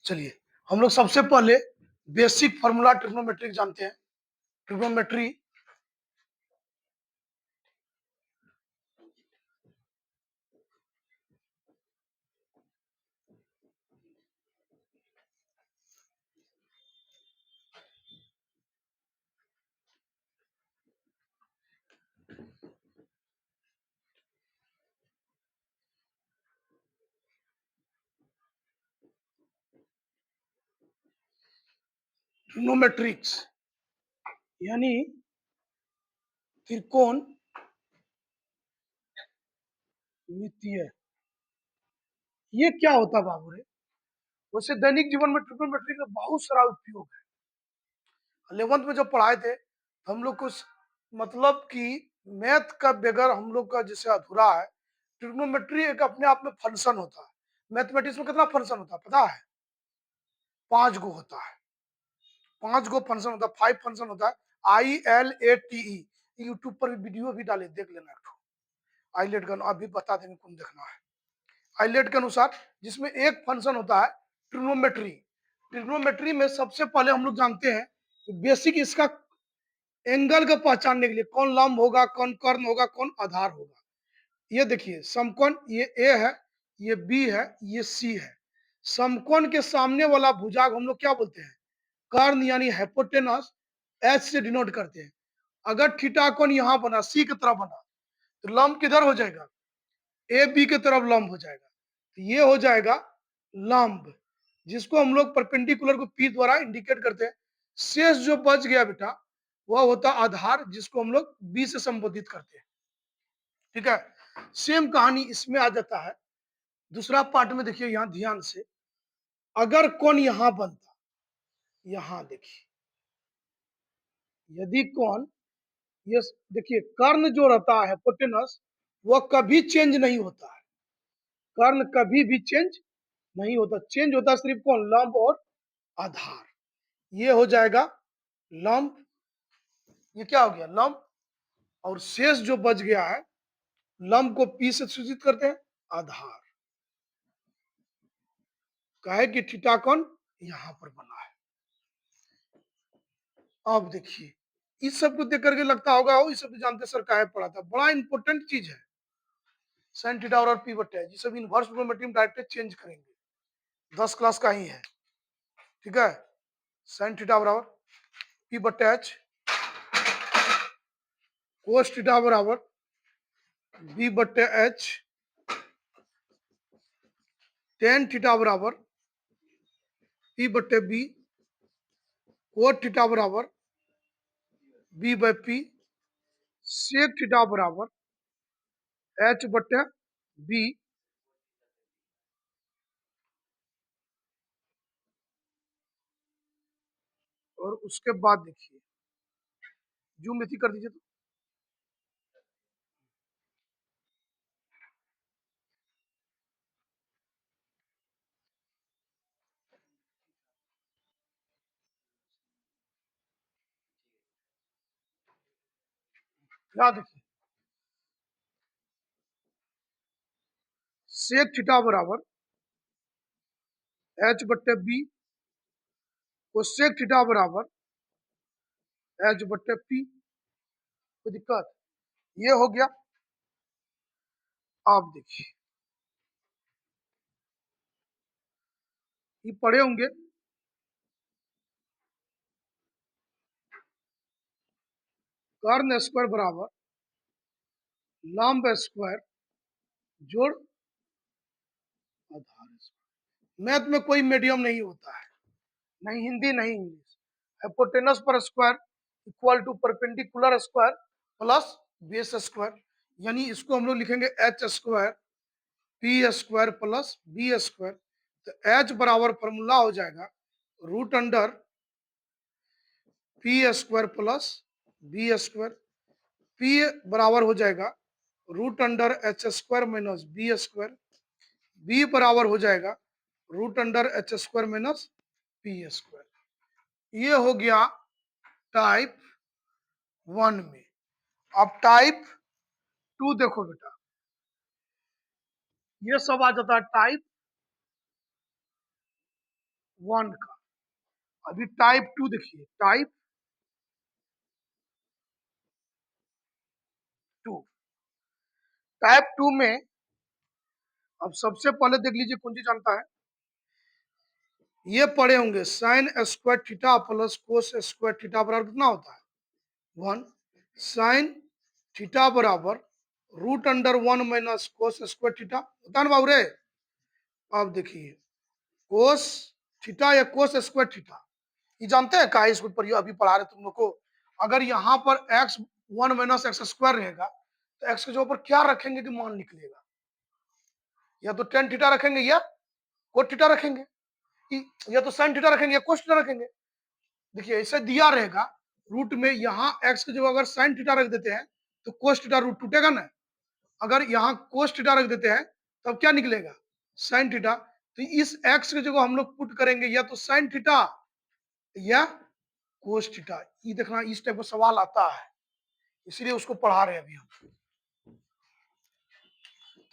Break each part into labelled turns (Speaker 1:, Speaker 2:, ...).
Speaker 1: चलिए, हम लोग सबसे पहले बेसिक फार्मूला ट्रिग्नोमेट्रिक जानते हैं। ट्रिग्नोमेट्री ट्रिग्नोमेट्रिक्स यानी त्रिकोण मितीय। ये क्या होता है बाबू रे? वैसे दैनिक जीवन में ट्रिग्नोमेट्री का बहुत सारा उपयोग है। 11th में जब पढ़ाए थे तो हम लोग को मतलब कि मैथ का बगैर हम लोग का जैसे अधूरा है। ट्रिग्नोमेट्री एक अपने आप में फंक्शन होता है। मैथमेटिक्स में कितना फंक्शन होता है पता है? 5 गो होता है। 5 गो फंक्शन होता है, 5 फंक्शन होता है। ILATE यूट्यूब पर भी वीडियो भी डाले, देख लेना। आईलेट का अभी बता देंगे कौन देखना है। आईलेट के अनुसार जिसमें एक फंक्शन होता है ट्रिग्नोमेट्री। ट्रिग्नोमेट्री में सबसे पहले हम लोग जानते हैं बेसिक इसका एंगल को पहचानने के लिए कौन लंब होगा, कौन कर्ण होगा, कौन आधार होगा। ये देखिए समकोण, ये ए है, ये बी है, ये सी है। समकोण के सामने वाला भुजाग हम लोग क्या बोलते हैं? कर्ण यानी हाइपोटेनस। एच से डिनोट करते हैं। अगर थीटा कोण यहां बना, सी की तरफ बना, तो लंब किधर हो जाएगा? ए बी की तरफ लंब हो जाएगा। तो ये हो जाएगा लंब, जिसको हम लोग परपेंडिकुलर को पी द्वारा इंडिकेट करते हैं। शेष जो बच गया बेटा वह होता आधार, जिसको हम लोग बी से संबोधित करते हैं। ठीक है, सेम कहानी इसमें आ जाता है। दूसरा पार्ट में देखिए यहां ध्यान से, अगर कोण यहां बनता, यहां देखिए, यदि कोण ये देखिए कर्ण जो रहता है हाइपोटेनस, वह कभी चेंज नहीं होता है। कर्ण कभी भी चेंज नहीं होता। चेंज होता सिर्फ कौन? लंब और आधार। ये हो जाएगा लंब, ये क्या हो गया? लंब। और शेष जो बच गया है, लंब को पी से सूचित करते हैं, आधार। कहे कि थीटा कोण यहां पर बना है। अब देखिए इस सब को देख करके लगता होगा वो, इस सब जानते सर काहे पढ़ा था। बड़ा इंपॉर्टेंट चीज है साइन थीटा और पी बटे एच। ये सब इनवर्स ट्रिग्नोमेट्री में डायरेक्ट चेंज करेंगे। 10 क्लास का ही है। ठीक है, साइन थीटा बराबर पी बटे एच, कोस थीटा बराबर बी बटे एच, टेन थीटा बराबर पी बटे बी, कोट थीटा बराबर B by P, sec theta बराबर एच बटे बी। और उसके बाद देखिए जूम इसी कर दीजिए तो, यहाँ देखिए सेक थीटा बराबर एच बटे बी, को सेक थीटा बराबर एच बटे पी। कोई दिक्कत? ये हो गया। आप देखिए ये पढ़े होंगे, कर्ण स्क्वायर बराबर लंब स्क्वायर जोड़ आधार स्क्वायर। मैथ में कोई मीडियम नहीं होता है, नहीं हिंदी नहीं इंग्लिश। हाइपोटेनस पर square equal to perpendicular square plus base square. यानी इसको हम लोग लिखेंगे H square P square plus B square. तो एच बराबर फॉर्मूला हो जाएगा root under P square plus B square. P बराबर हो जाएगा root under H square minus B square. B बराबर हो जाएगा root under H square minus P square. ये हो गया टाइप 1 में। अब टाइप 2 देखो बेटा, ये सब आ जाता है टाइप वन का। अभी टाइप टू देखिए, टाइप टू। टाइप टू में अब सबसे पहले देख लीजिए कौन चीज जानता है। ये पढ़े होंगे sine square theta plus cos square theta बराबर कितना होता है? वन। साइन थीटा बराबर root under one minus cos square theta होता है ना बाबू रे। अब देखिए कोस थीटा या कोस स्क्वायर थीटा, ये जानते हैं का इसको पर अभी पढ़ा रहे तुम लोग को। अगर यहाँ पर x one minus x square रहेगा तो एक्स के जो ऊपर क्या रखेंगे कि मान निकलेगा? या तो टेन थीटा रखेंगे या कोट थीटा रखेंगे, या तो साइन थीटा रखेंगे या कोस थीटा रखेंगे। देखिए ऐसे दिया रहेगा रूट में, यहाँ एक्स की जगह अगर साइन थीटा रख देते हैं तो कोस थीटा रूट टूटेगा ना। अगर यहाँ कोस थीटा रख देते हैं तब क्या निकलेगा? Sine theta. तो इस एक्स की जगह हम लोग पुट करेंगे या तो साइन थीटा या कोस थीटा। ये देखना इस टाइप का सवाल आता है, इसलिए उसको पढ़ा रहे हैं अभी हम।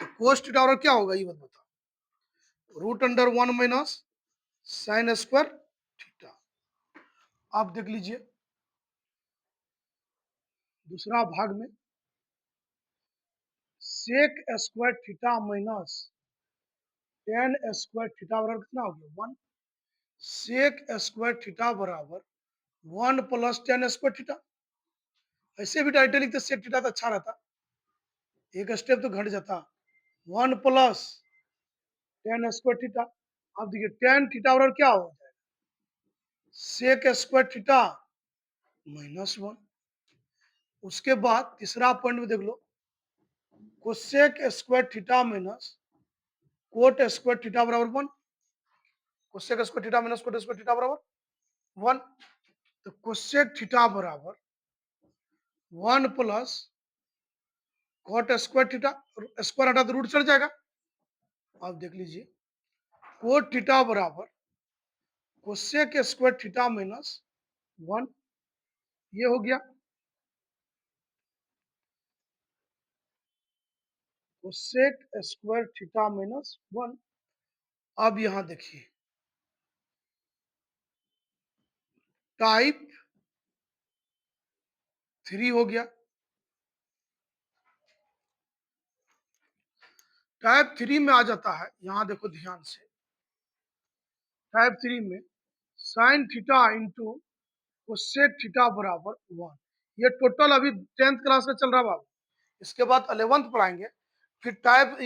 Speaker 1: तो कोस थीटा और क्या होगा ये मत बताओ। Root under one minus sine square theta. आप देख लीजिए दूसरा भाग में sec square theta minus tan square theta बराबर कितना हो गया? वन। सेक स्क्वायर थीटा बराबर one plus tan square theta. ऐसे भी डायरेक्ट लिखते सेक थीटा तो अच्छा रहता, एक स्टेप तो घट जाता। One plus tan square theta. अब देखिए टेन थीटा बराबर क्या हो जाएगा? Sec square theta minus one. उसके बाद तीसरा पॉइंट में देख लो, cosec square theta minus cot square theta बराबर one. Cosec square theta minus cot square theta बराबर वन। तो कोसेक थीटा बराबर one plus cot square theta, square हटा तो रूट चढ़ जाएगा। अब देख लीजिए कोट थीटा बराबर cosec square theta minus one. ये हो गया cosec square theta minus one. अब यहां देखिए टाइप थ्री हो गया। टाइप थ्री में आ जाता है, यहां देखो ध्यान से। टाइप थ्री में sine theta into cosec theta बराबर वन। ये टोटल अभी टेंथ क्लास में चल रहा बाबू। इसके बाद 11th पढ़ाएंगे। फिर टाइप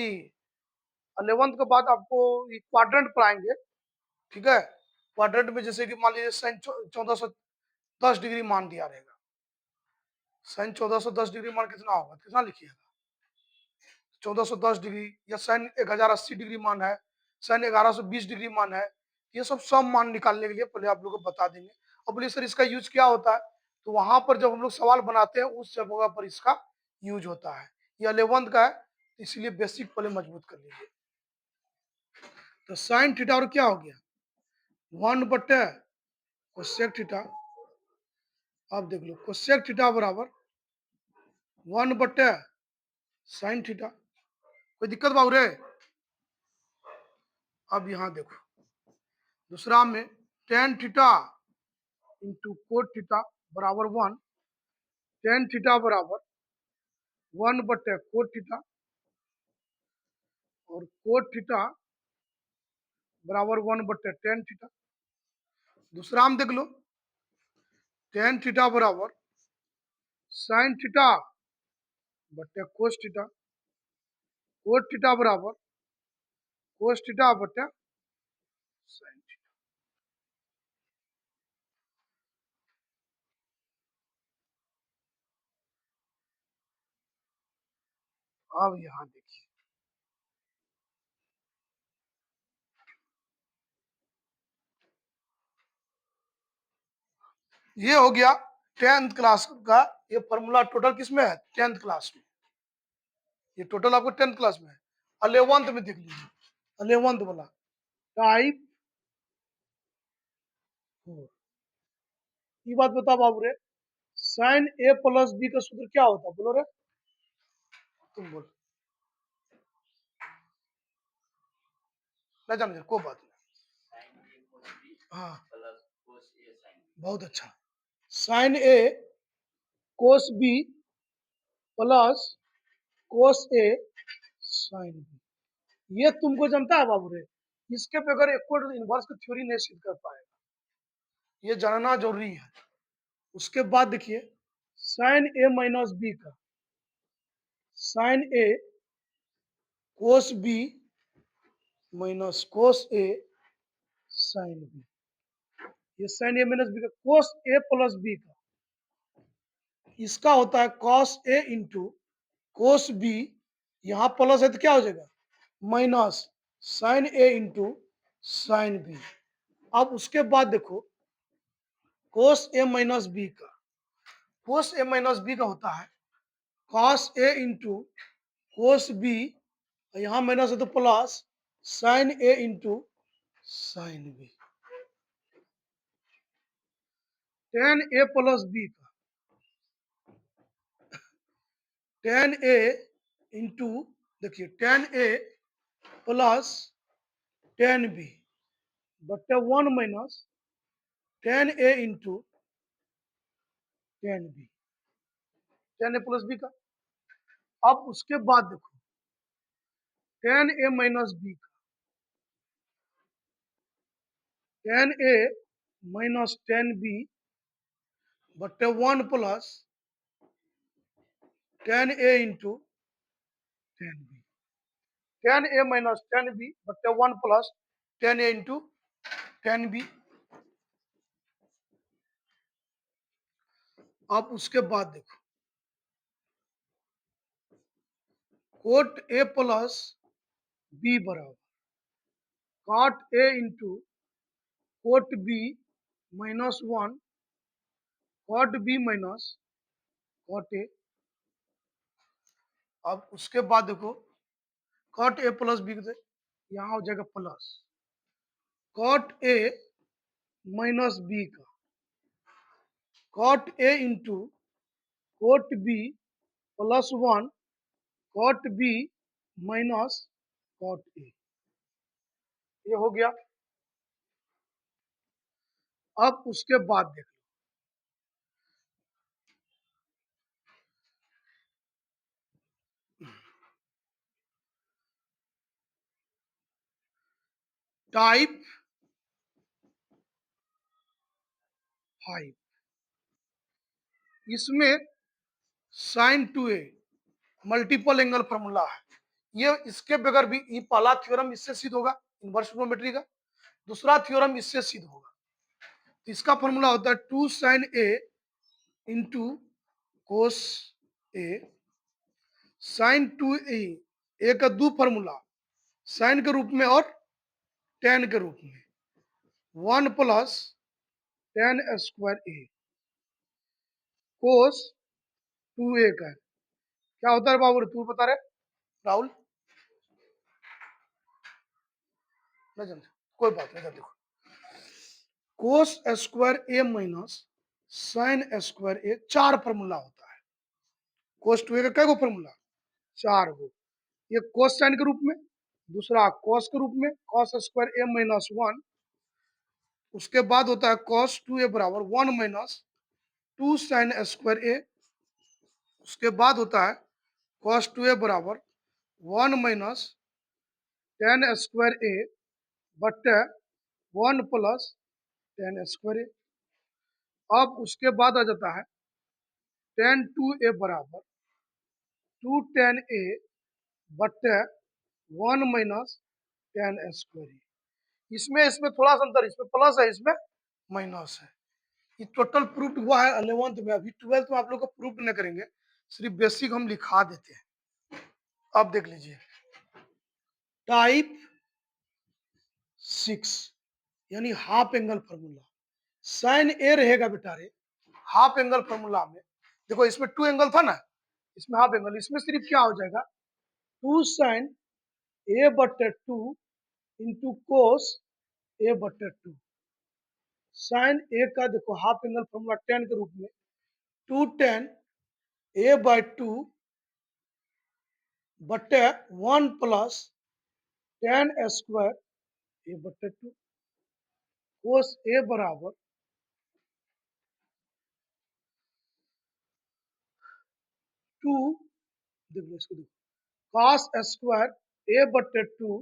Speaker 1: 11th के बाद आपको क्वाड्रेंट पढ़ाएंगे, ठीक है। क्वाड्रेंट में जैसे कि मान लीजिए साइन 1410 डिग्री मान दिया रहेगा। साइन 1410 डिग्री मान कितना होगा, कितना लिखिएगा? 1410 डिग्री। या साइन 1080 डिग्री मान है, साइन 1120 डिग्री मान है। ये सब मान निकालने के लिए पहले आप लोग को बता देंगे। और बोलिए सर इसका यूज क्या होता है? तो वहां पर जब हम लोग सवाल बनाते हैं उस जगह पर इसका यूज होता है। ये 11th का है, इसलिए बेसिक पहले मजबूत कर लीजिए। तो साइन थीटा और क्या हो गया? वन बटे कोसेक थीटा। अब देख लो कोसेक थीटा बराबर वन बटे साइन थीटा। कोई दिक्कत बाबू रे? अब यहां देखो दूसरा में tan theta into coat theta बराबर वन। टेन थीटा बराबर वन बटे कोट थीटा और कोट थीटा बराबर वन बटे टेन थीटा। दूसरा में देख लो टेन थीटा बराबर साइन थीटा बटे कोस थीटा। कोट थीटा बराबर कोस थीटा बटे साइन थीटा। अब यहां देखिए ये हो गया टेंथ क्लास का। ये फॉर्मूला टोटल किसमें है? टेंथ क्लास में। ये टोटल आपको टेंथ क्लास में है। 11th में देख लीजिए 11th वाला टाइप फोर। ये बात बता बाबू रे, साइन ए प्लस बी का सूत्र क्या होता है? बोलो रे, तुम बोलो। ना जान कोई बात नहीं। हाँ, बहुत अच्छा। Sign A cos B plus cos A sine B. ये तुमको जमता है बाबू रे? इसके बगैर इक्वल इनवर्स की थ्योरी नहीं सिद्ध कर पाएगा, ये जानना जरूरी है। उसके बाद देखिए साइन ए माइनस बी का, sign A cos B minus cos A sine B. ये साइन ए माइनस बी का कोस ए प्लस बी का, इसका होता है cos A into cos B, यहां प्लस है तो क्या हो जाएगा minus sign A into sine B. अब उसके बाद देखो कोस ए माइनस बी का, कोस ए माइनस बी का होता है cos A into cos B, यहां माइनस है तो plus sign A into sine B. Ten A plus B का, टेन ए इंटू, देखिए टेन ए प्लस टेन बी बट्टे one minus ten A into tan B, ten A plus B का। अब उसके बाद देखो टेन ए माइनस बी का, ten ए minus tan B बट्टे one plus tan A into tan B, ten A minus tan B बट्टे one plus tan A into tan B. अब उसके बाद देखो कोट ए प्लस बी बराबर cot A into cot B minus one cot B minus cot A. अब उसके बाद देखो कॉट ए प्लस बी से यहाँ हो जाएगा plus cot A minus B का cot A into cot B plus one cot B minus cot A, ये हो गया। अब उसके बाद देख लो टाइप 5, इसमें साइन टू ए मल्टीपल एंगल फॉर्मूला है। ये इसके बगैर भी ये पहला थ्योरम इससे सिद्ध होगा इनवर्स ट्रिग्नोमेट्री का, दूसरा थ्योरम इससे सिद्ध होगा। तो इसका फॉर्मूला होता है two sine A into cos A, sine two A का दो फॉर्मूला साइन के रूप में और टेन के रूप में, one plus tan square A cos two A का क्या होता है बाबू तू बता रहे राहुल? नहीं जानते, कोई बात नहीं। देखो cos square A minus sine square ए चार फॉर्मूला होता है। कोस टू ए का क्या गो फॉर्मूला? चार गो। ये कोस साइन के रूप में, दूसरा कॉस के रूप में cos square A minus one, उसके बाद होता है कॉस टू ए बराबर one minus two sine square A, उसके बाद होता है कॉस टू ए बराबर one minus tan square A बट्टे one plus tan square A. अब उसके बाद आ जाता है टेन टू ए बराबर टू टेन ए बट्टे वन माइनस टेन स्क्वायर ए। इसमें थोड़ा सा अंतर, इसमें प्लस है इसमें माइनस है। ये टोटल प्रूफ हुआ है 11th में, अभी 12th में आप लोग को प्रूफ नहीं करेंगे, सिर्फ बेसिक हम लिखा देते हैं। अब देख लीजिए टाइप 6 यानी हाफ एंगल फॉर्मूला, साइन ए रहेगा बेटा रे हाफ एंगल फॉर्मूला में। देखो इसमें टू एंगल था ना, इसमें हाफ एंगल, इसमें सिर्फ क्या हो जाएगा टू साइन ए बट्टे टू इंटू कोस ए बट्टे टू। साइन ए का देखो हाफ एंगल फॉर्मूला टेन के रूप में two tan A by two बट्टे one plus tan square A बट्टे टू। कोस ए बराबर 2, देख लो इसको, देखो कॉस स्क्वायर ए बटे 2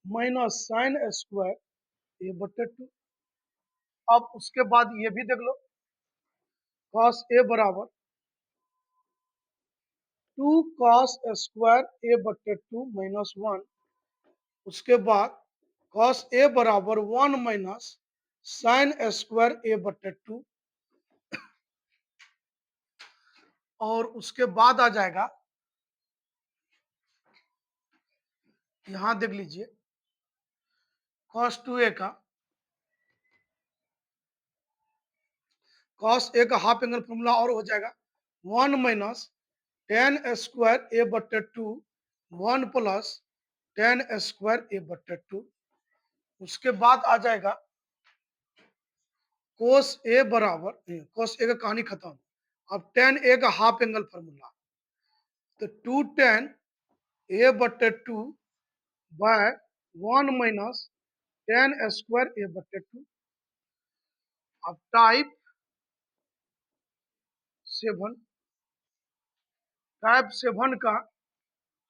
Speaker 1: माइनस साइन स्क्वायर ए बटे 2। अब उसके बाद ये भी देख लो, कॉस ए बराबर 2 कॉस स्क्वायर ए बटे 2 माइनस 1। उसके बाद कॉस ए बराबर 1 माइनस साइन स्क्वायर ए बटे 2। और उसके बाद आ जाएगा, यहां देख लीजिए, कॉस 2a का, कॉस ए का हाफ एंगल फॉर्मूला और हो जाएगा 1 माइनस टेन स्क्वायर ए बटे 2 1 प्लस टेन स्क्वायर ए बटे 2। उसके बाद आ जाएगा कोस ए बराबर, कोस ए का कहानी खत्म। अब टेन ए का हाफ एंगल फॉर्मूला, तो 2 टेन ए बटे 2 बाय 1 माइनस टेन स्क्वायर ए बटे 2। अब टाइप 7, टाइप 7 का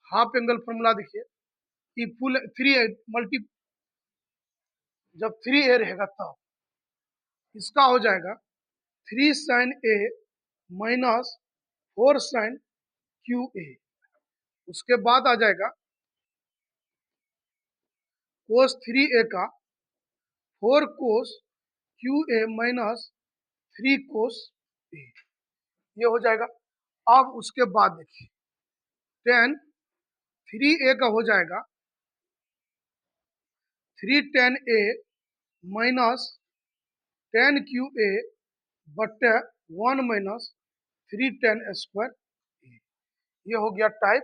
Speaker 1: हाफ एंगल फॉर्मूला देखिए, कि फुल 3 मल्टी, जब 3a रहेगा तब इसका हो जाएगा 3 sine A minus 4 sine cube A. उसके बाद आ जाएगा कोस 3a का 4 कोस क्यू ए माइनस 3 कोस ए, ये हो जाएगा। अब उसके बाद देखिए, टेन 3a का हो जाएगा 3 ten A minus 10 Q A बटे 1 माइनस 3 टेन स्क्वायर ए। ये हो गया टाइप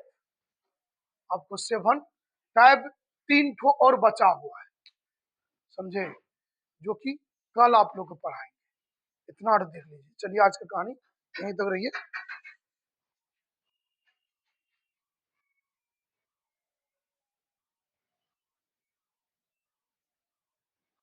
Speaker 1: आपको 7। टाइप 3 ठो और बचा हुआ है, समझे, जो कि कल आप लोग को पढ़ाएंगे। इतना देख लीजिए। चलिए आज की कहानी यहीं तक रही है।